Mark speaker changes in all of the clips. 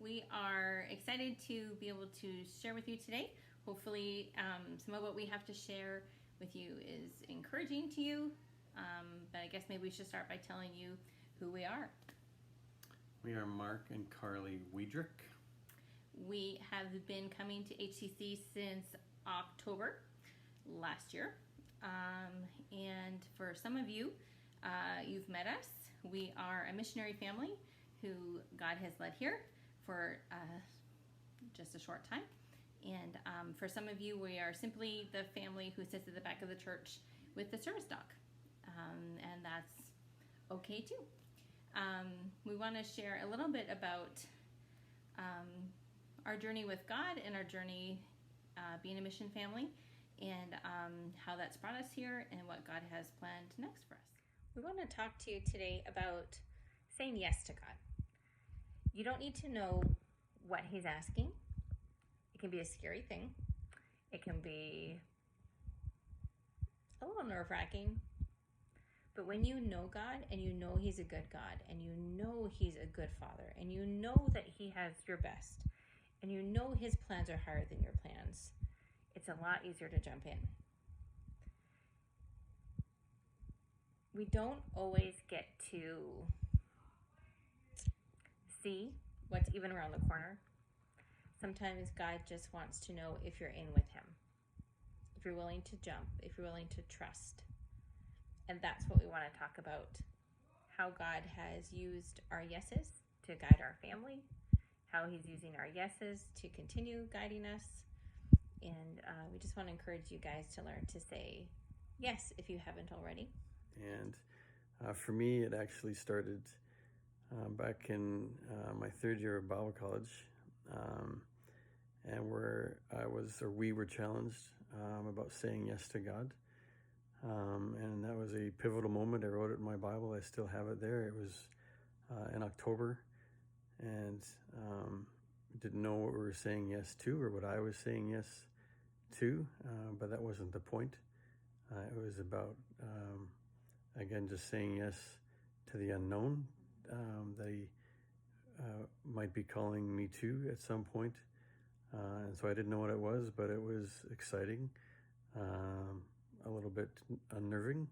Speaker 1: We are excited to be able to share with you today. Hopefully, some of what we have to share with you is encouraging to you. But I guess maybe we should start by telling you who we are.
Speaker 2: We are Mark and Karle Weiderick.
Speaker 1: We have been coming to HCC since October last year. And for some of you, you've met us. We are a missionary family who God has led here for just a short time. And for some of you, we are simply the family who sits at the back of the church with the service dog. And that's okay too. We want to share a little bit about our journey with God and our journey being a mission family, and how that's brought us here and what God has planned next for us. We want to talk to you today about saying yes to God. You don't need to know what He's asking. It can be a scary thing. It can be a little nerve-wracking. But when you know God and you know He's a good God and you know He's a good Father and you know that He has your best and you know His plans are higher than your plans, it's a lot easier to jump in. We don't always get to see what's even around the corner. Sometimes God just wants to know if you're in with Him, if you're willing to jump, if you're willing to trust. And that's what we want to talk about, how God has used our yeses to guide our family, how He's using our yeses to continue guiding us. And we just want to encourage you guys to learn to say yes if you haven't already.
Speaker 2: And for me, it actually started back in my third year of Bible college, and where we were challenged about saying yes to God. And that was a pivotal moment. I wrote it in my Bible. I still have it there. It was in October, and didn't know what we were saying yes to or what I was saying yes to, but that wasn't the point. It was about, again, just saying yes to the unknown that He might be calling me to at some point. And so I didn't know what it was, but it was exciting, a little bit unnerving,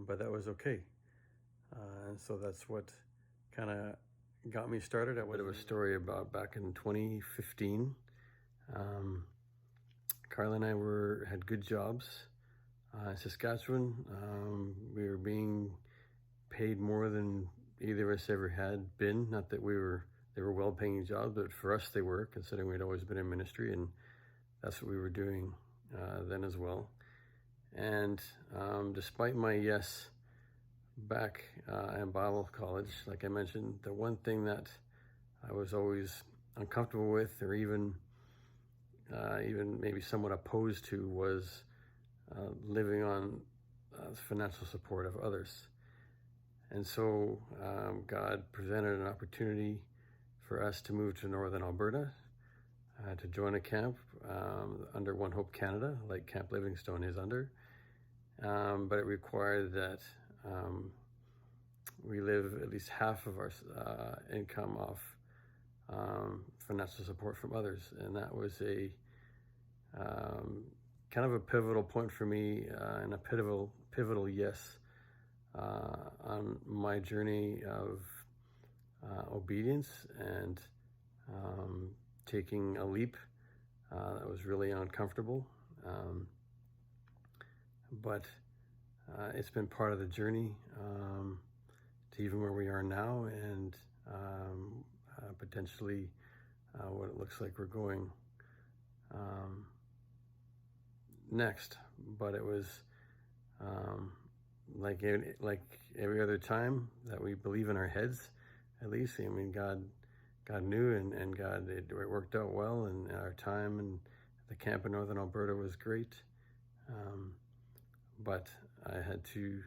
Speaker 2: but that was okay. And so that's what kind of got me started. A bit of a story about back in 2015. Karle and I had good jobs in Saskatchewan. We were being paid more than either of us ever had been. Not that they were well-paying jobs, but for us they were, considering we'd always been in ministry, and that's what we were doing then as well. And despite my yes back in Bible college, like I mentioned, the one thing that I was always uncomfortable with, or even maybe somewhat opposed to, was living on financial support of others. And so God presented an opportunity for us to move to Northern Alberta, to join a camp under One Hope Canada, like Camp Livingstone is under. But it required that we live at least half of our income off financial support from others. And that was a kind of a pivotal point for me, and a pivotal yes on my journey of obedience and taking a leap that was really uncomfortable. But it's been part of the journey to even where we are now, and potentially what it looks like we're going next. But it was like every other time that we believe in our heads, at least. I mean, God knew, and God, it worked out well, and our time and the camp in Northern Alberta was great. But I had to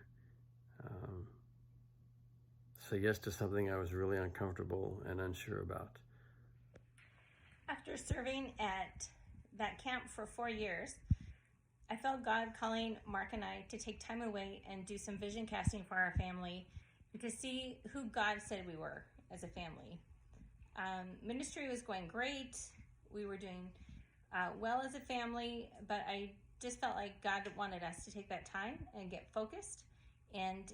Speaker 2: say yes to something I was really uncomfortable and unsure about.
Speaker 1: After serving at that camp for 4 years, I felt God calling Mark and I to take time away and do some vision casting for our family, and to see who God said we were as a family. Ministry was going great. We were doing well as a family, but I just felt like God wanted us to take that time and get focused and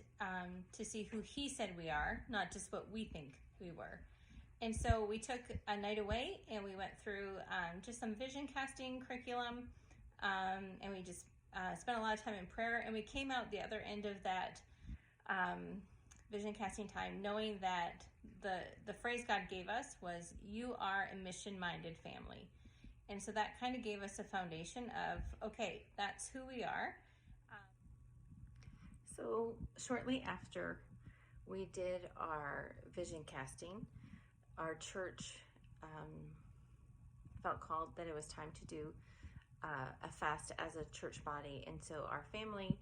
Speaker 1: to see who He said we are, not just what we think we were. And so we took a night away and we went through just some vision casting curriculum, and we just spent a lot of time in prayer, and we came out the other end of that vision casting time knowing that the phrase God gave us was, "You are a mission-minded family." And so that kind of gave us a foundation of, okay, that's who we are. So shortly after we did our vision casting, our church felt called that it was time to do a fast as a church body. And so our family,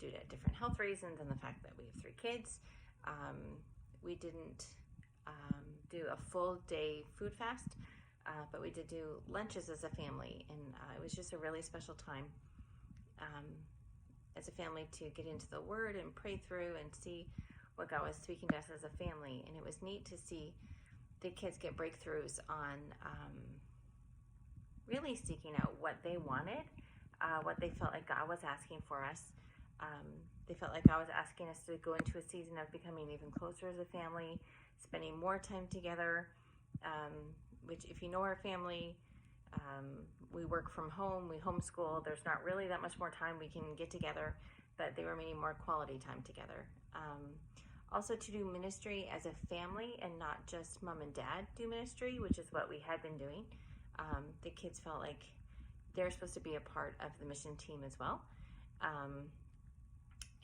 Speaker 1: due to different health reasons and the fact that we have 3 kids, we didn't do a full day food fast, but we did do lunches as a family. And it was just a really special time as a family to get into the Word and pray through and see what God was speaking to us as a family. And it was neat to see the kids get breakthroughs on really seeking out what they wanted, what they felt like God was asking for us. They felt like God was asking us to go into a season of becoming even closer as a family, spending more time together, which if you know our family, we work from home, we homeschool, there's not really that much more time we can get together, but they were meaning more quality time together. Also to do ministry as a family and not just mom and dad do ministry, which is what we had been doing. The kids felt like they're supposed to be a part of the mission team as well.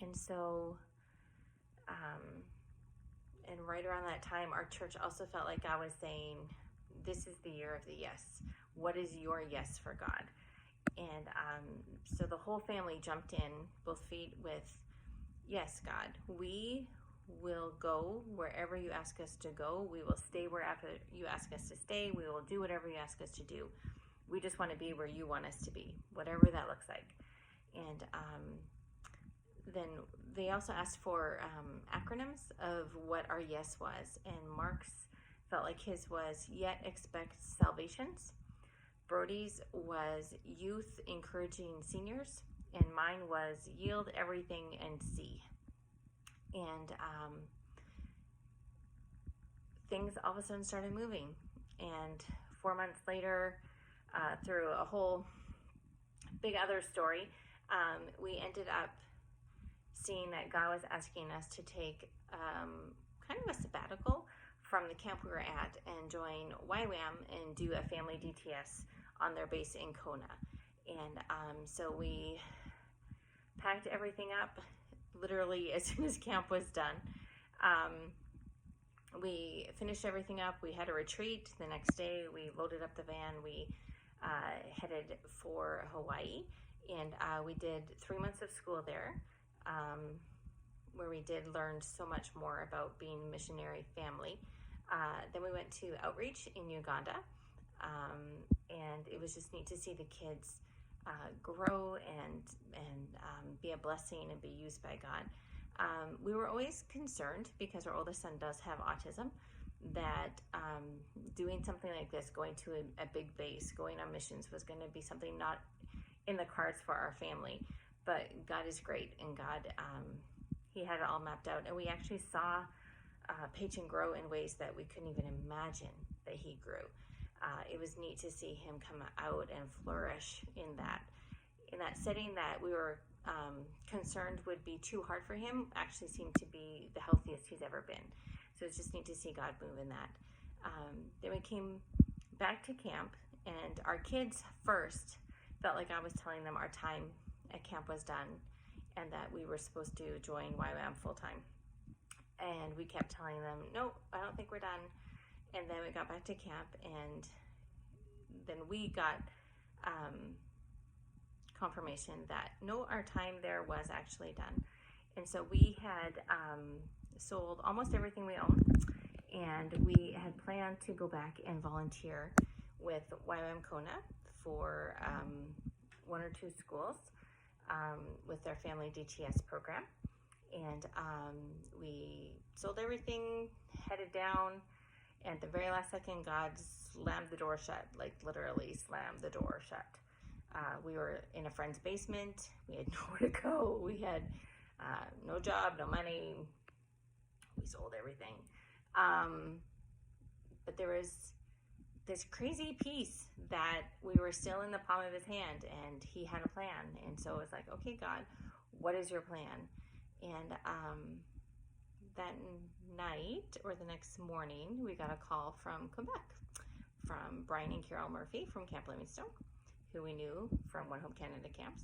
Speaker 1: And so, and right around that time, our church also felt like God was saying, this is the year of the yes. What is your yes for God? And so the whole family jumped in, both feet, with, yes, God, we will go wherever you ask us to go. We will stay wherever you ask us to stay. We will do whatever you ask us to do. We just want to be where you want us to be, whatever that looks like. And then they also asked for acronyms of what our yes was. And Mark's felt like his was yet expect salvations. Brody's was youth encouraging seniors. And mine was yield everything and see. And things all of a sudden started moving. And 4 months later, through a whole big other story, we ended up seeing that God was asking us to take kind of a sabbatical from the camp we were at and join YWAM and do a family DTS on their base in Kona. And so we packed everything up literally as soon as camp was done. We finished everything up. We had a retreat. The next day we loaded up the van. We headed for Hawaii, and we did 3 months of school there, where we did learn so much more about being a missionary family. Then we went to outreach in Uganda, and it was just neat to see the kids grow and be a blessing and be used by God. We were always concerned, because our oldest son does have autism, that doing something like this, going to a big base, going on missions, was going to be something not in the cards for our family. But God is great, and God, He had it all mapped out. And we actually saw Peyton grow in ways that we couldn't even imagine that he grew. It was neat to see him come out and flourish in that setting that we were concerned would be too hard for him. Actually seemed to be the healthiest he's ever been. So it's just neat to see God move in that. Then we came back to camp, and our kids first felt like I was telling them our time at camp was done and that we were supposed to join YWAM full-time. And we kept telling them, no, I don't think we're done. And then we got back to camp, and then we got confirmation that no, our time there was actually done. And so we had sold almost everything we owned, and we had planned to go back and volunteer with YWAM Kona for 1 or 2 schools with their family DTS program. And we sold everything, headed down,
Speaker 3: And at the very last second, God slammed the door shut, like literally slammed the door shut. We were in a friend's basement. We had nowhere to go. We had no job, no money. We sold everything. But there was this crazy peace that we were still in the palm of his hand, and he had a plan. And so it was like, okay, God, what is your plan? And that night or the next morning, we got a call from Quebec, from Brian and Carol Murphy from Camp Livingstone, who we knew from One Hope Canada camps.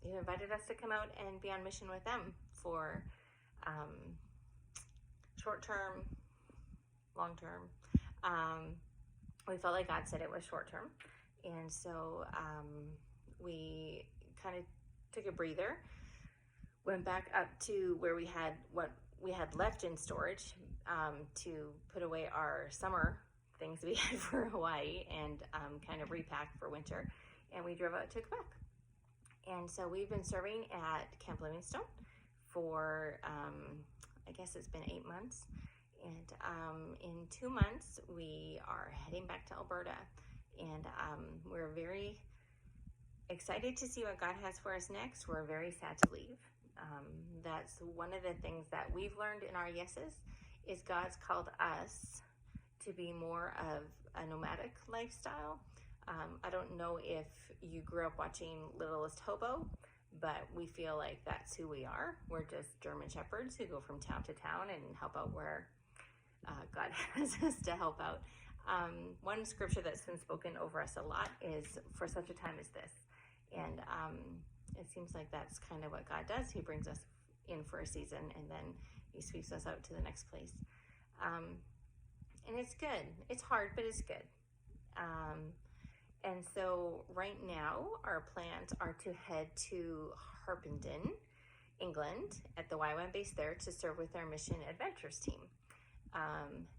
Speaker 3: Who invited us to come out and be on mission with them for short-term, long-term. We felt like God said it was short-term, and so we kind of took a breather, went back up to where we had what we had left in storage to put away our summer things we had for Hawaii and kind of repack for winter, and we drove out to Quebec. And so we've been serving at Camp Livingstone for, I guess it's been 8 months. And in 2 months, we are heading back to Alberta. And we're very excited to see what God has for us next. We're very sad to leave. That's one of the things that we've learned in our yeses, is God's called us to be more of a nomadic lifestyle. I don't know if you grew up watching Littlest Hobo, but we feel like that's who we are. We're just German shepherds who go from town to town and help out where God has us to help out. One scripture that's been spoken over us a lot is, for such a time as this. And it seems like that's kind of what God does. He brings us in for a season, and then he sweeps us out to the next place. And it's good. It's hard, but it's good. And so right now, our plans are to head to Harpenden, England, at the YWAM base there, to serve with our Mission Adventures team.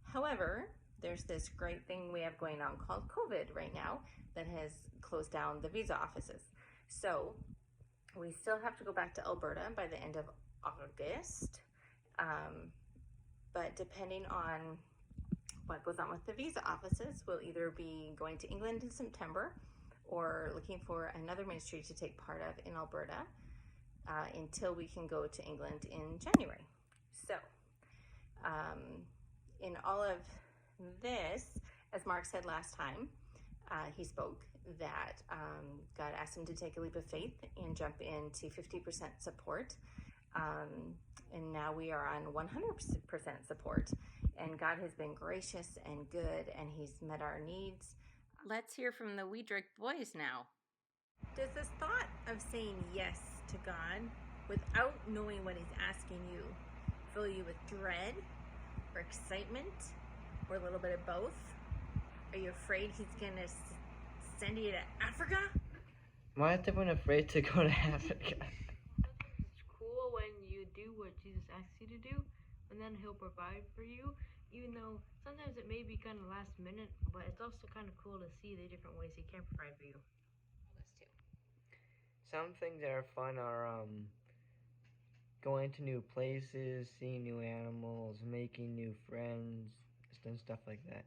Speaker 3: However, there's this great thing we have going on called COVID right now that has closed down the visa offices. So we still have to go back to Alberta by the end of August. But depending on what goes on with the visa offices, we'll either be going to England in September or looking for another ministry to take part of in Alberta until we can go to England in January. So in all of this, as Mark said last time, he spoke that God asked him to take a leap of faith and jump into 50% support. And now we are on 100% support. And God has been gracious and good, and he's met our needs.
Speaker 1: Let's hear from the Weiderick boys now.
Speaker 3: Does this thought of saying yes to God without knowing what he's asking you fill you with dread or excitement or a little bit of both? Are you afraid he's going to send you to Africa?
Speaker 4: Why is everyone afraid to go to Africa?
Speaker 5: It's cool when you do what Jesus asks you to do, and then he'll provide for you, even though sometimes it may be kind of last minute, but it's also kind of cool to see the different ways he can provide for you.
Speaker 1: Those two.
Speaker 4: Some things that are fun are going to new places, seeing new animals, making new friends, and stuff like that.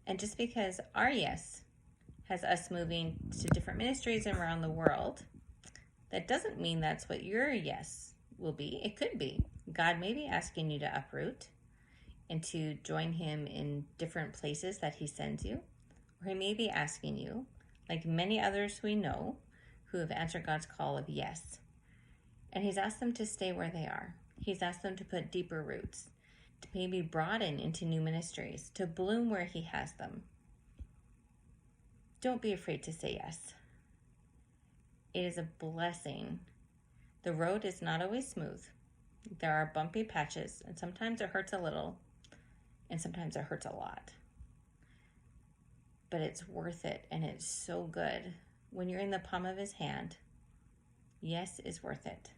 Speaker 3: And just because our yes has us moving to different ministries around the world, that doesn't mean that's what your yes will be. It could be. God may be asking you to uproot and to join him in different places that he sends you. Or he may be asking you, like many others we know who have answered God's call of yes, and he's asked them to stay where they are. He's asked them to put deeper roots, to maybe broaden into new ministries, to bloom where he has them. Don't be afraid to say yes. It is a blessing. The road is not always smooth. There are bumpy patches, and sometimes it hurts a little, and sometimes it hurts a lot. But it's worth it, and it's so good. When you're in the palm of his hand, yes is worth it.